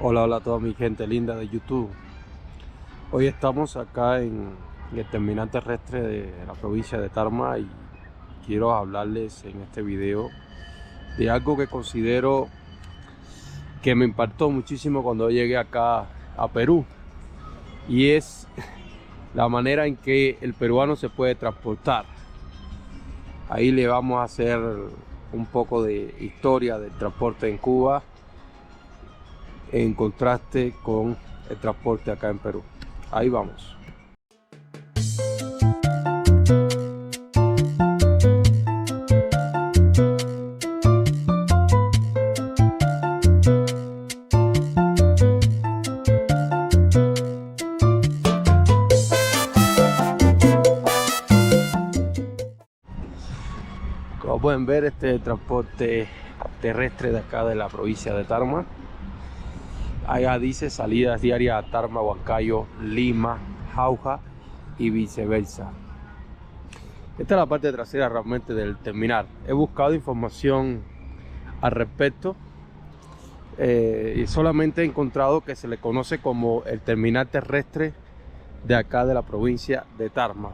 Hola, hola a toda mi gente linda de YouTube. Hoy estamos acá en el terminal terrestre de la provincia de Tarma y quiero hablarles en este video de algo que considero que me impactó muchísimo cuando llegué acá a Perú, y es la manera en que el peruano se puede transportar. Ahí le vamos a hacer un poco de historia del transporte en Cuba en contraste con el transporte acá en Perú. Ahí vamos. Como pueden ver, este es el transporte terrestre de acá de la provincia de Tarma. Allá dice salidas diarias a Tarma, Huancayo, Lima, Jauja y viceversa. Esta es la parte trasera realmente del terminal. He buscado información al respecto y solamente he encontrado que se le conoce como el terminal terrestre de acá de la provincia de Tarma.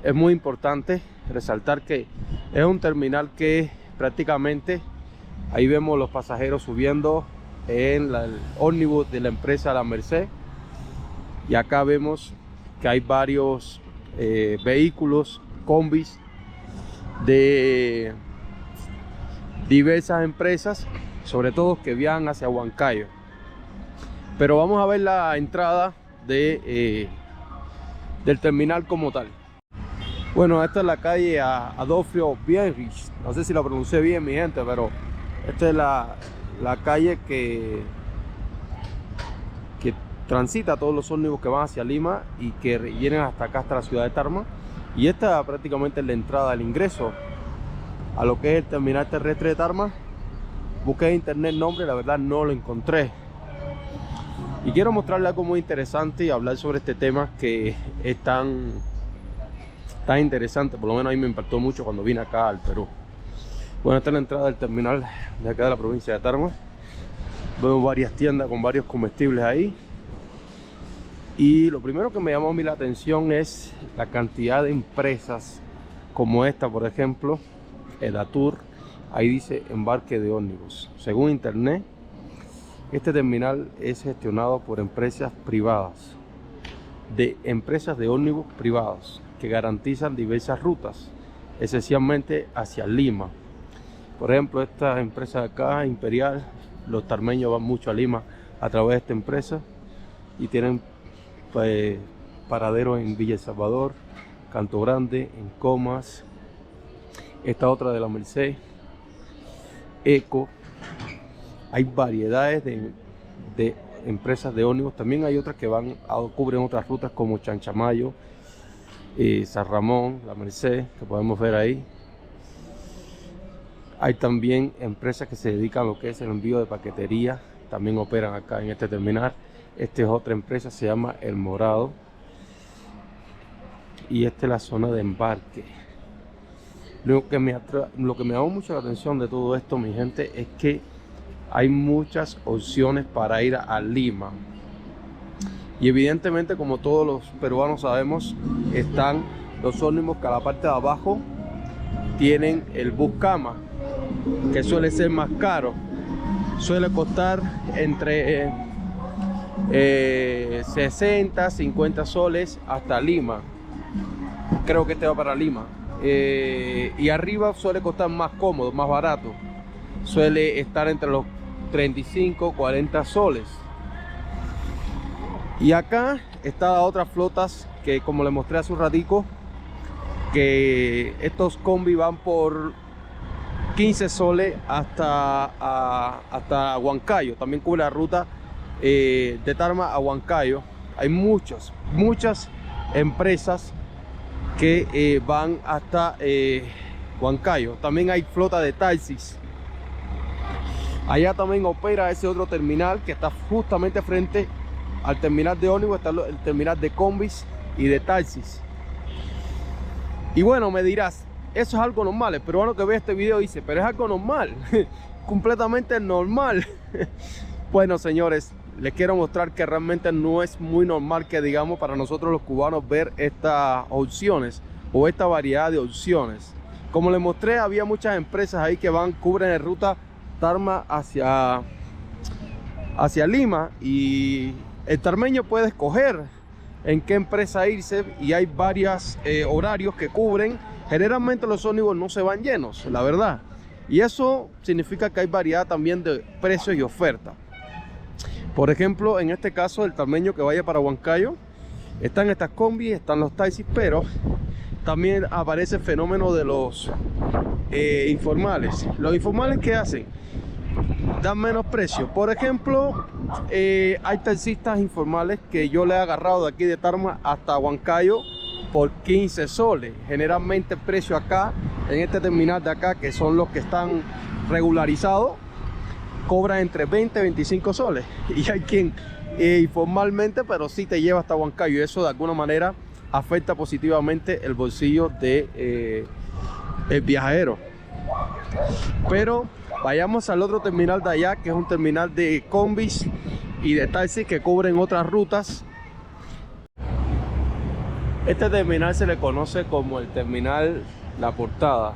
Es muy importante resaltar que es un terminal que prácticamente ahí vemos los pasajeros subiendo en el ómnibus de la empresa La Merced, y acá vemos que hay varios vehículos, combis de diversas empresas, sobre todo que viajan hacia Huancayo. Pero vamos a ver la entrada del terminal como tal. Bueno, esta es la calle Adolfo Bienrich. No sé si la pronuncié bien, mi gente, pero esta es la calle que transita todos los ómnibus que van hacia Lima y que vienen hasta acá, hasta la ciudad de Tarma. Y esta prácticamente es la entrada, el ingreso a lo que es el terminal terrestre de Tarma. Busqué en internet el nombre, la verdad no lo encontré. Y quiero mostrarles algo muy interesante y hablar sobre este tema que es tan interesante. Por lo menos a mí me impactó mucho cuando vine acá al Perú. Bueno, esta es la entrada del terminal de acá de la provincia de Tarma. Vemos varias tiendas con varios comestibles ahí. Y lo primero que me llamó a mí la atención es la cantidad de empresas como esta, por ejemplo, Edatur. Ahí dice embarque de ómnibus. Según internet, este terminal es gestionado por empresas privadas, empresas de ómnibus privados que garantizan diversas rutas, esencialmente hacia Lima. Por ejemplo, esta empresa de acá, Imperial, los tarmeños van mucho a Lima a través de esta empresa y tienen paraderos en Villa El Salvador, Canto Grande, en Comas. Esta otra de La Merced, Eco. Hay variedades de empresas de ómnibus. También hay otras que cubren otras rutas como Chanchamayo, San Ramón, La Merced, que podemos ver ahí. Hay también empresas que se dedican a lo que es el envío de paquetería, también operan acá en este terminal. Esta es otra empresa, se llama El Morado, y esta es la zona de embarque. Lo que me llamó mucho la atención de todo esto, mi gente, es que hay muchas opciones para ir a Lima. Y evidentemente, como todos los peruanos sabemos, están los ómnibus que a la parte de abajo tienen el bus cama, que suele ser más caro. Suele costar entre 60, 50 soles hasta Lima. Creo que este va para Lima. Y arriba suele costar más cómodo, más barato. Suele estar entre los 35, 40 soles. Y acá están las otras flotas que, como les mostré hace un ratico, que estos combi van por 15 soles hasta Huancayo. También cubre la ruta de Tarma a Huancayo. Hay muchas empresas que van hasta Huancayo. También hay flota de taxis. Allá también opera ese otro terminal que está justamente frente al terminal de ómnibus. Está el terminal de combis y de taxis. Y bueno, me dirás, eso es algo normal. El peruano que ve este video dice, pero es algo normal. Completamente normal. Bueno, señores, les quiero mostrar que realmente no es muy normal que, digamos, para nosotros los cubanos ver estas opciones o esta variedad de opciones. Como les mostré, había muchas empresas ahí que cubren la ruta Tarma hacia Lima, y el tarmeño puede escoger en qué empresa irse, y hay varios horarios que cubren. Generalmente los ómnibus no se van llenos, la verdad, y eso significa que hay variedad también de precios y oferta. Por ejemplo, en este caso, el tarmeño que vaya para Huancayo, están estas combis, están los taxis, pero también aparece el fenómeno de los informales. Los informales, ¿qué hacen? Dan menos precio. Por ejemplo, hay taxistas informales que yo le he agarrado de aquí de Tarma hasta Huancayo por 15 soles. Generalmente el precio acá, en este terminal de acá, que son los que están regularizados, cobra entre 20 y 25 soles. Y hay quien informalmente, pero sí te lleva hasta Huancayo, y eso de alguna manera afecta positivamente el bolsillo de el viajero. Pero vayamos al otro terminal de allá, que es un terminal de combis y de taxis que cubren otras rutas. Este terminal se le conoce como el terminal La Portada.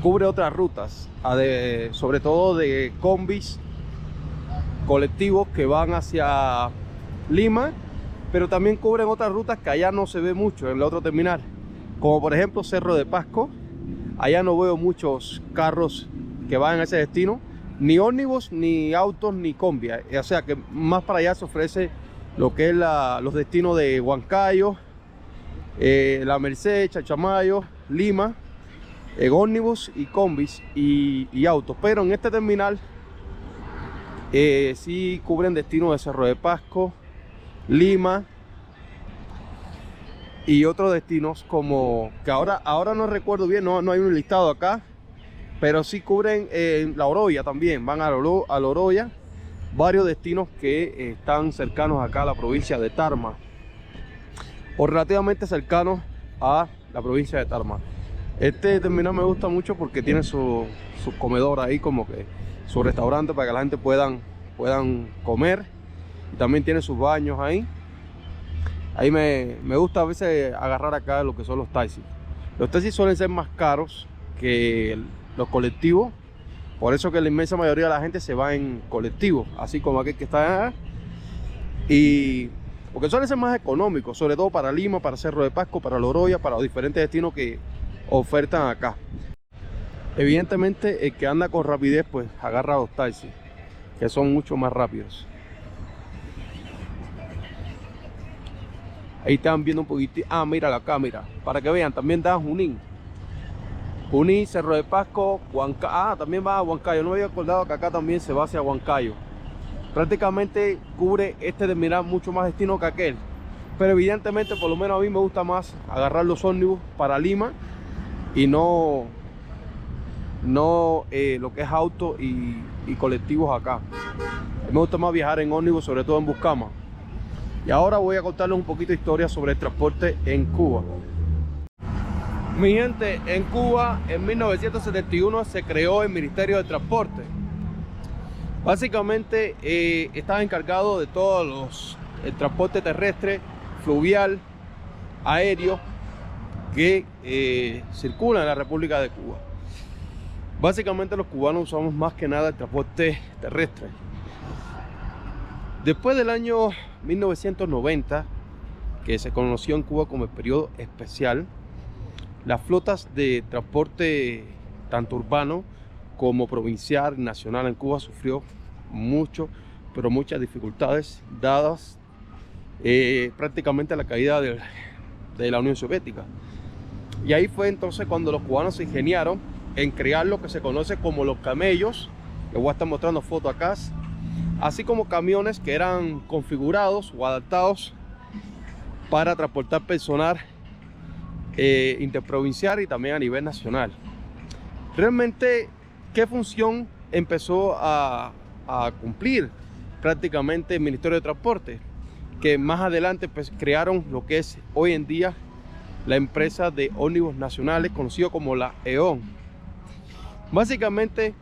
Cubre otras rutas, sobre todo de combis colectivos que van hacia Lima, pero también cubren otras rutas que allá no se ve mucho en el otro terminal, como por ejemplo Cerro de Pasco. Allá no veo muchos carros que van a ese destino, ni ómnibus, ni autos, ni combi. O sea que más para allá se ofrece lo que es los destinos de Huancayo, La Merced, Chachamayo, Lima, ómnibus y combis y autos. Pero en este terminal sí cubren destinos de Cerro de Pasco, Lima y otros destinos, como que ahora no recuerdo bien, no hay un listado acá, pero sí cubren La Oroya también. Van a La Oroya, varios destinos que están cercanos acá a la provincia de Tarma, o relativamente cercanos a la provincia de Tarma. Este terminal me gusta mucho porque tiene su comedor ahí, como que su restaurante para que la gente puedan comer, y también tiene sus baños ahí. Ahí me gusta a veces agarrar acá lo que son los taxis. Los taxis suelen ser más caros que los colectivos, por eso que la inmensa mayoría de la gente se va en colectivos, así como aquel que está allá, y porque suelen ser más económicos, sobre todo para Lima, para Cerro de Pasco, para La Oroya, para los diferentes destinos que ofertan acá. Evidentemente el que anda con rapidez pues agarra los taxis, que son mucho más rápidos. Ahí están viendo un poquitito. Ah, mírala acá, mira, para que vean, también da Junín, Cerro de Pasco, Huancayo. Ah, también va a Huancayo. No me había acordado que acá también se va hacia Huancayo. Prácticamente cubre este terminal mucho más destino que aquel, pero evidentemente, por lo menos a mí me gusta más agarrar los ómnibus para Lima y no lo que es auto y colectivos acá. Me gusta más viajar en ómnibus, sobre todo en Buscama. Y ahora voy a contarles un poquito de historia sobre el transporte en Cuba. Mi gente, en Cuba en 1971 se creó el Ministerio de Transporte. Básicamente estaba encargado de todos el transporte terrestre, fluvial, aéreo que circula en la República de Cuba. Básicamente los cubanos usamos más que nada el transporte terrestre. Después del año 1990, que se conoció en Cuba como el periodo especial, las flotas de transporte tanto urbano como provincial y nacional en Cuba sufrió muchas dificultades, dadas prácticamente la caída de la Unión Soviética. Y ahí fue entonces cuando los cubanos se ingeniaron en crear lo que se conoce como los camellos. Les voy a estar mostrando fotos acá, así como camiones que eran configurados o adaptados para transportar personal interprovincial y también a nivel nacional. Realmente, ¿qué función empezó a cumplir prácticamente el Ministerio de Transporte? Que más adelante pues crearon lo que es hoy en día la empresa de ómnibus nacionales, conocido como la EON. Básicamente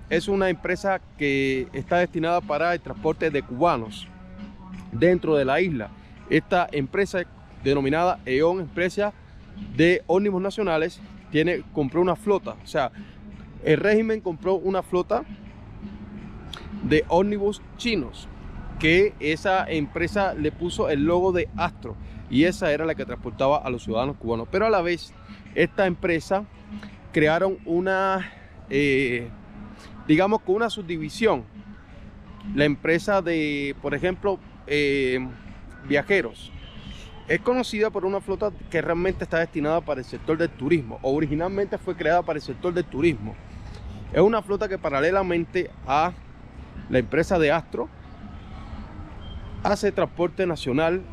es una empresa que está destinada para el transporte de cubanos dentro de la isla. Esta empresa, denominada E.ON, empresa de ómnibus nacionales, compró una flota. O sea, el régimen compró una flota de ómnibus chinos, que esa empresa le puso el logo de Astro, y esa era la que transportaba a los ciudadanos cubanos. Pero a la vez, esta empresa crearon una, digamos, con una subdivisión, la empresa de, por ejemplo, viajeros. Es conocida por una flota que realmente está destinada para el sector del turismo, o originalmente fue creada para el sector del turismo. Es una flota que, paralelamente a la empresa de Astro, hace transporte nacional.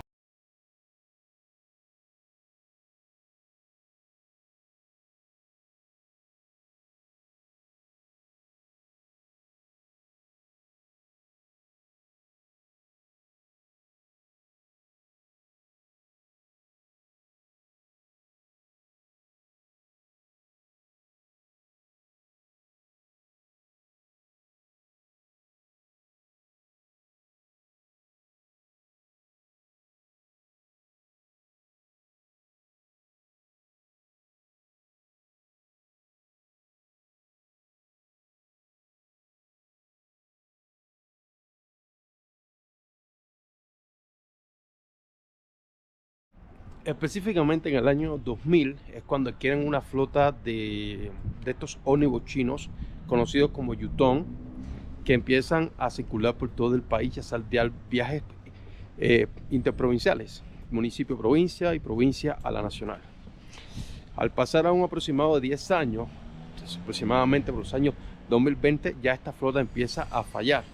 Específicamente en el año 2000 es cuando adquieren una flota de estos ómnibus chinos conocidos como Yutong, que empiezan a circular por todo el país y a saltear viajes interprovinciales, municipio, provincia y provincia a la nacional. Al pasar a un aproximado de 10 años, aproximadamente por los años 2020, ya esta flota empieza a fallar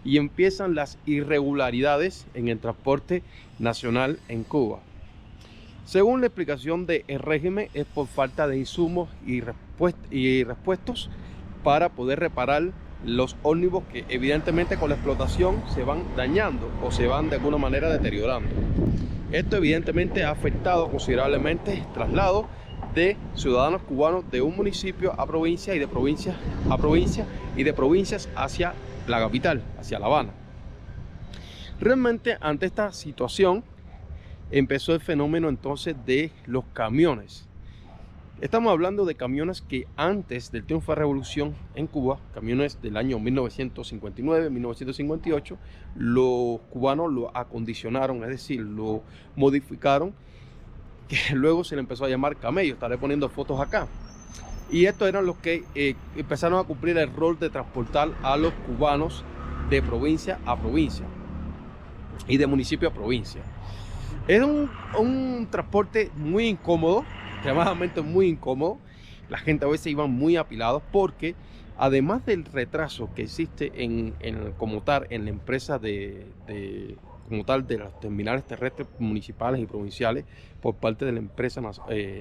y empiezan las irregularidades en el transporte nacional en Cuba. Según la explicación del régimen, es por falta de insumos y repuestos para poder reparar los ómnibus, que evidentemente con la explotación se van dañando o se van de alguna manera deteriorando. Esto evidentemente ha afectado considerablemente el traslado de ciudadanos cubanos de un municipio a provincia y de provincia a provincia y de provincias hacia la capital, hacia La Habana. Realmente, ante esta situación, empezó el fenómeno entonces de los camiones. Estamos hablando de camiones que antes del triunfo de la revolución en Cuba, camiones del año 1959, 1958, los cubanos lo acondicionaron, es decir, lo modificaron, que luego se le empezó a llamar camello. Estaré poniendo fotos acá. Y estos eran los que empezaron a cumplir el rol de transportar a los cubanos de provincia a provincia y de municipio a provincia. Es un transporte muy incómodo, extremadamente muy incómodo. La gente a veces iba muy apilados porque, además del retraso que existe como tal en la empresa como tal de los terminales terrestres municipales y provinciales por parte de la empresa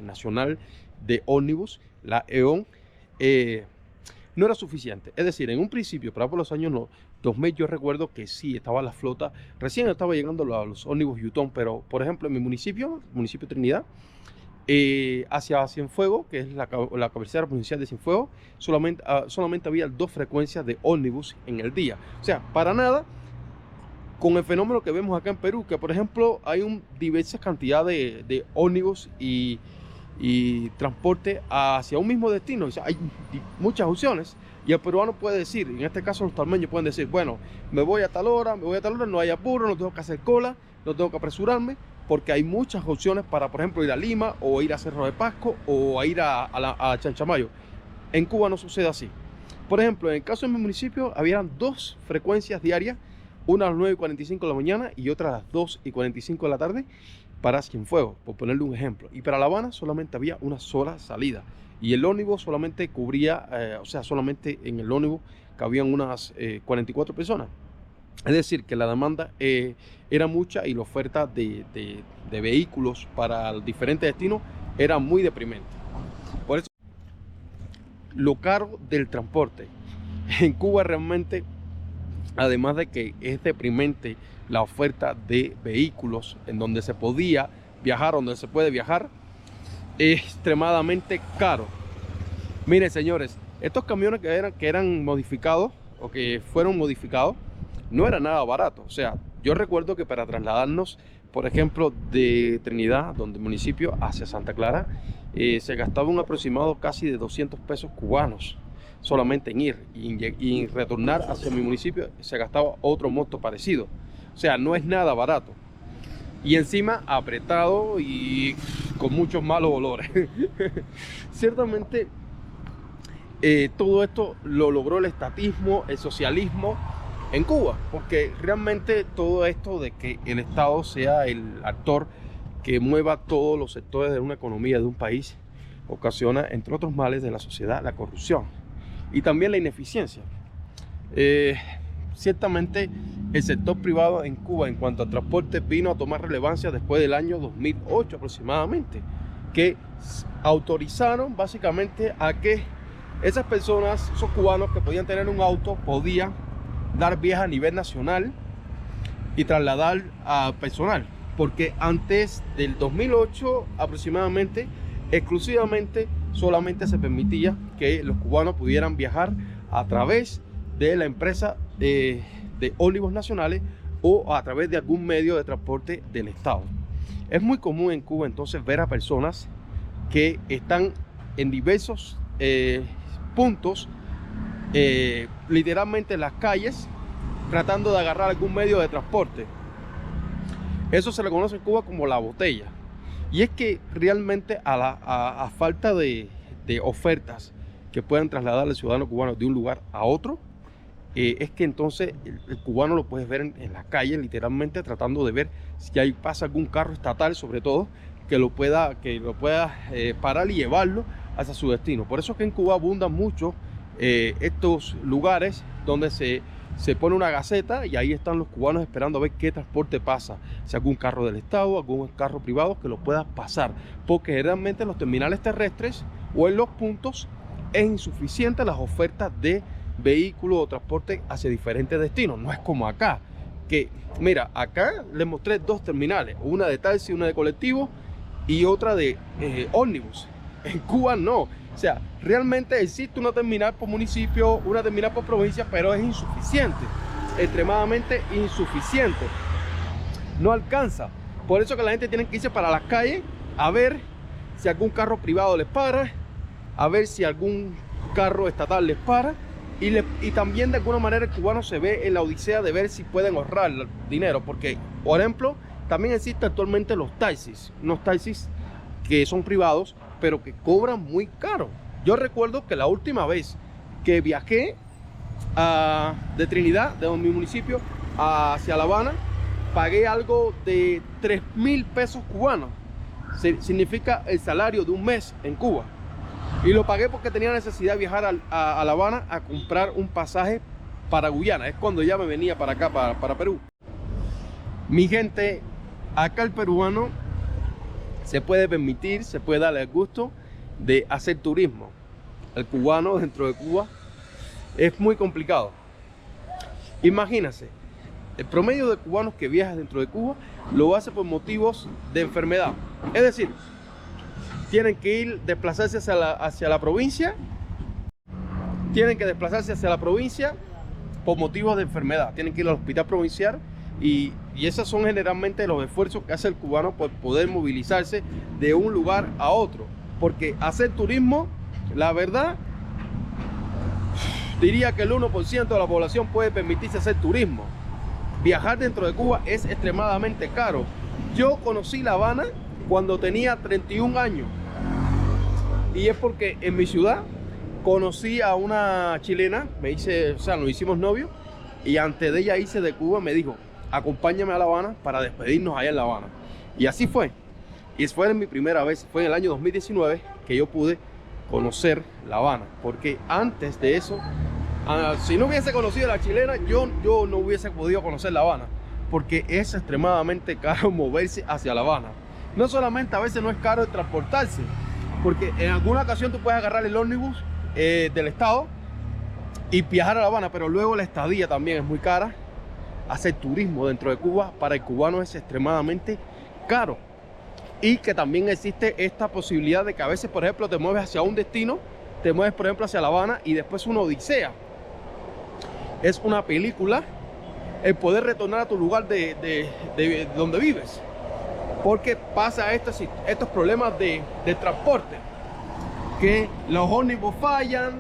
nacional de ómnibus, la E.ON, no era suficiente. Es decir, en un principio, para por los años 2000, yo recuerdo que sí estaba la flota, recién estaba llegando los ómnibus Yutong, pero por ejemplo en mi municipio Trinidad, hacia Cienfuegos, que es la cabecera provincial de Cienfuegos, solamente había 2 frecuencias de ómnibus en el día. O sea, para nada con el fenómeno que vemos acá en Perú, que por ejemplo hay diversas cantidades de ómnibus y transporte hacia un mismo destino. O sea, hay muchas opciones y el peruano puede decir, en este caso los talmeños pueden decir, bueno, me voy a tal hora, no hay apuro, no tengo que hacer cola, no tengo que apresurarme, porque hay muchas opciones para, por ejemplo, ir a Lima o ir a Cerro de Pasco o ir a Chanchamayo. En Cuba no sucede así. Por ejemplo, en el caso de mi municipio, habían 2 frecuencias diarias, una a las 9:45 de la mañana y otra a las 2:45 de la tarde para Cienfuegos, por ponerle un ejemplo. Y para La Habana solamente había una sola salida. Y el ómnibus solamente cubría, solamente en el ómnibus cabían unas 44 personas. Es decir, que la demanda era mucha y la oferta de vehículos para diferentes destinos era muy deprimente. Por eso, lo caro del transporte en Cuba realmente, además de que es deprimente la oferta de vehículos en donde se podía viajar, donde se puede viajar, es extremadamente caro. Miren, señores, Estos camiones que eran modificados o que fueron modificados no era nada barato. O sea, yo recuerdo que para trasladarnos, por ejemplo, de Trinidad, donde el municipio, hacia Santa Clara, se gastaba un aproximado casi de 200 pesos cubanos solamente en ir y retornar hacia mi municipio se gastaba otro monto parecido. O sea, no es nada barato. Y encima apretado y con muchos malos olores. Ciertamente todo esto lo logró el estatismo, el socialismo en Cuba, porque realmente todo esto de que el Estado sea el actor que mueva todos los sectores de una economía de un país ocasiona, entre otros males de la sociedad, la corrupción y también la ineficiencia. Ciertamente el sector privado en Cuba en cuanto a transporte vino a tomar relevancia después del año 2008 aproximadamente, que autorizaron básicamente a que esas personas, esos cubanos que podían tener un auto, podían dar viajes a nivel nacional y trasladar a personal, porque antes del 2008 aproximadamente, exclusivamente solamente se permitía que los cubanos pudieran viajar a través de la empresa de ómnibus nacionales o a través de algún medio de transporte del Estado. Es muy común en Cuba entonces ver a personas que están en diversos puntos, literalmente en las calles, tratando de agarrar algún medio de transporte. Eso se le conoce en Cuba como la botella. Y es que realmente a falta de ofertas que puedan trasladar al ciudadano cubano de un lugar a otro, es que entonces el cubano lo puedes ver en la calle, literalmente tratando de ver si ahí pasa algún carro estatal, sobre todo, que lo pueda parar y llevarlo hacia su destino. Por eso es que en Cuba abundan mucho estos lugares donde se pone una gaceta y ahí están los cubanos esperando a ver qué transporte pasa, si algún carro del Estado, algún carro privado que lo pueda pasar, porque generalmente en los terminales terrestres o en los puntos es insuficiente las ofertas de vehículos o transporte hacia diferentes destinos. No es como acá, que mira, acá les mostré dos terminales, una de taxi, una de colectivo y otra de ómnibus. En Cuba no. O sea, realmente existe una terminal por municipio, una terminal por provincia, pero es insuficiente, extremadamente insuficiente. No alcanza. Por eso que la gente tiene que irse para las calles a ver si algún carro privado les para, a ver si algún carro estatal les para. Y también de alguna manera el cubano se ve en la odisea de ver si pueden ahorrar dinero. Porque, por ejemplo, también existen actualmente los taxis, unos taxis que son privados, pero que cobran muy caro. Yo recuerdo que la última vez que viajé de Trinidad, de mi municipio, hacia La Habana, pagué algo de 3.000 pesos cubanos. Significa el salario de un mes en Cuba. Y lo pagué porque tenía necesidad de viajar a La Habana a comprar un pasaje para Guyana. Es cuando ya me venía para acá, para Perú. Mi gente, acá el peruano se puede permitir, se puede darle el gusto de hacer turismo. El cubano dentro de Cuba es muy complicado. Imagínense, el promedio de cubanos que viaja dentro de Cuba lo hace por motivos de enfermedad. Es decir, tienen que desplazarse hacia la provincia, tienen que desplazarse hacia la provincia por motivos de enfermedad, tienen que ir al hospital provincial y esos son generalmente los esfuerzos que hace el cubano por poder movilizarse de un lugar a otro, porque hacer turismo, la verdad, diría que el 1% de la población puede permitirse hacer turismo. Viajar dentro de Cuba es extremadamente caro. Yo conocí La Habana cuando tenía 31 años. Y es porque en mi ciudad conocí a una chilena, nos hicimos novios, y antes de ella irse de Cuba me dijo, acompáñame a La Habana para despedirnos allá en La Habana. Y así fue. Y fue mi primera vez, fue en el año 2019 que yo pude conocer La Habana. Porque antes de eso, si no hubiese conocido a la chilena, yo no hubiese podido conocer La Habana. Porque es extremadamente caro moverse hacia La Habana. No solamente a veces no es caro transportarse, porque en alguna ocasión tú puedes agarrar el ómnibus del Estado y viajar a La Habana, pero luego la estadía también es muy cara. Hacer turismo dentro de Cuba para el cubano es extremadamente caro. Y que también existe esta posibilidad de que a veces, por ejemplo, te mueves hacia un destino, te mueves por ejemplo hacia La Habana y después una odisea. Es una película el poder retornar a tu lugar de donde vives, porque pasa estos problemas de transporte, que los ómnibus fallan,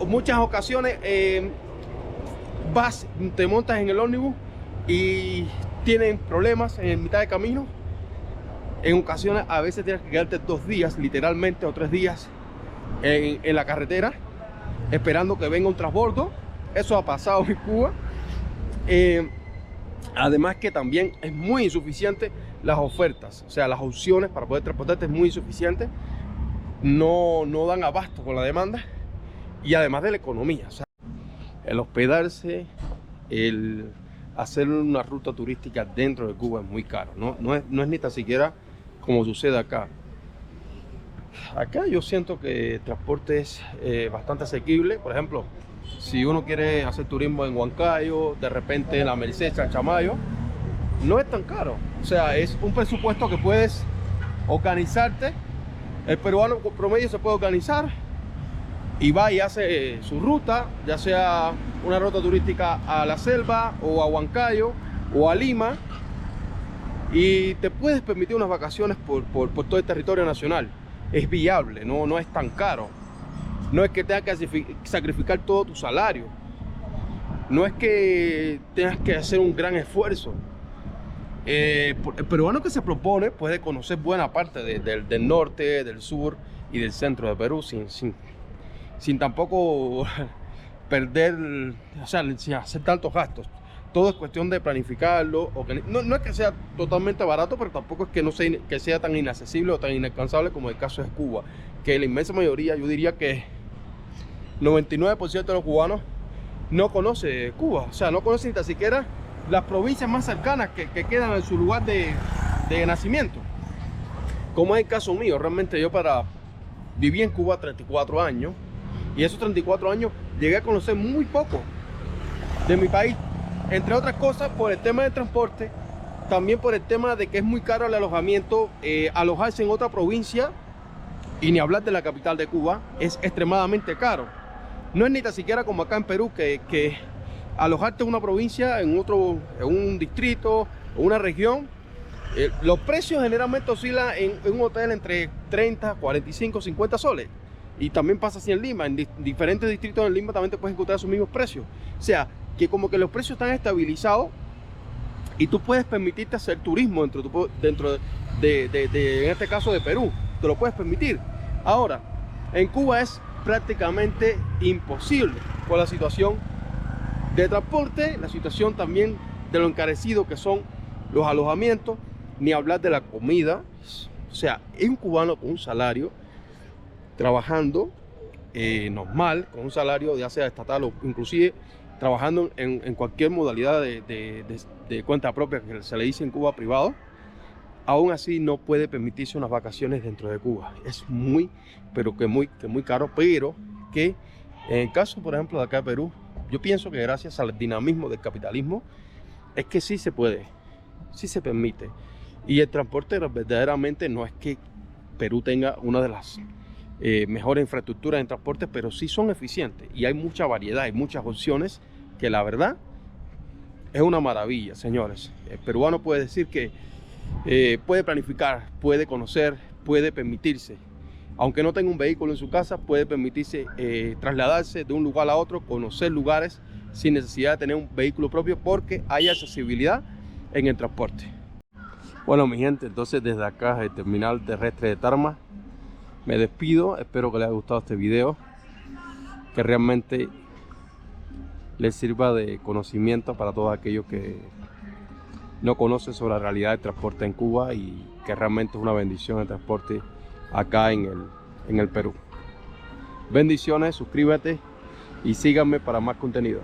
muchas ocasiones te montas en el ómnibus y tienen problemas en mitad de camino. En ocasiones a veces tienes que quedarte 2 días literalmente o 3 días en la carretera esperando que venga un transbordo. Eso ha pasado en Cuba. Además que también es muy insuficiente las ofertas, o sea, las opciones para poder transportarte es muy insuficiente. No dan abasto con la demanda, y además de la economía, o sea, el hospedarse, el hacer una ruta turística dentro de Cuba es muy caro. No es ni tan siquiera como sucede acá. Acá yo siento que el transporte es bastante asequible. Por ejemplo, si uno quiere hacer turismo en Huancayo, de repente en la Merced, Chanchamayo, no es tan caro. O sea, es un presupuesto que puedes organizarte. El peruano promedio se puede organizar y va y hace su ruta, ya sea una ruta turística a la selva o a Huancayo o a Lima, y te puedes permitir unas vacaciones por todo el territorio nacional. Es viable, no es tan caro. No es que tengas que sacrificar todo tu salario, no es que tengas que hacer un gran esfuerzo. El peruano que se propone puede conocer buena parte del norte, del sur y del centro de Perú sin tampoco perder, o sea, sin hacer tantos gastos. Todo es cuestión de planificarlo. No es que sea totalmente barato, pero tampoco es que sea tan inaccesible o tan inalcanzable como el caso de Cuba, que la inmensa mayoría, yo diría que 99% de los cubanos no conoce Cuba. O sea, no conoce ni tan siquiera las provincias más cercanas que quedan en su lugar de nacimiento, como es el caso mío. Realmente yo viví en Cuba 34 años, y esos 34 años llegué a conocer muy poco de mi país, entre otras cosas por el tema del transporte, también por el tema de que es muy caro el alojamiento. Alojarse en otra provincia, y ni hablar de la capital de Cuba, es extremadamente caro. No es ni tan siquiera como acá en Perú, que alojarte en una provincia, en un distrito o una región, los precios generalmente oscilan en un hotel entre 30, 45, 50 soles. Y también pasa así en Lima. En diferentes distritos de Lima también te puedes encontrar esos mismos precios. O sea, que como que los precios están estabilizados y tú puedes permitirte hacer turismo dentro de en este caso de Perú. Te lo puedes permitir. Ahora, en Cuba es prácticamente imposible por la situación de transporte, la situación también de lo encarecido que son los alojamientos, ni hablar de la comida. O sea, es un cubano con un salario, trabajando normal, con un salario ya sea estatal o inclusive trabajando en cualquier modalidad de cuenta propia, que se le dice en Cuba privado, aún así no puede permitirse unas vacaciones dentro de Cuba. Es muy, pero que muy caro. Pero que en el caso, por ejemplo, de acá de Perú, yo pienso que gracias al dinamismo del capitalismo es que sí se puede, sí se permite. Y el transporte verdaderamente no es que Perú tenga una de las mejores infraestructuras en transporte, pero sí son eficientes y hay mucha variedad, hay muchas opciones, que la verdad es una maravilla, señores. El peruano puede decir que puede planificar, puede conocer, puede permitirse, aunque no tenga un vehículo en su casa, puede permitirse trasladarse de un lugar a otro, conocer lugares sin necesidad de tener un vehículo propio, porque hay accesibilidad en el transporte. Bueno, mi gente, entonces desde acá, el terminal terrestre de Tarma, me despido. Espero que les haya gustado este video, que realmente les sirva de conocimiento para todos aquellos que no conocen sobre la realidad del transporte en Cuba, y que realmente es una bendición el transporte acá en el Perú. Bendiciones, suscríbete y síganme para más contenido.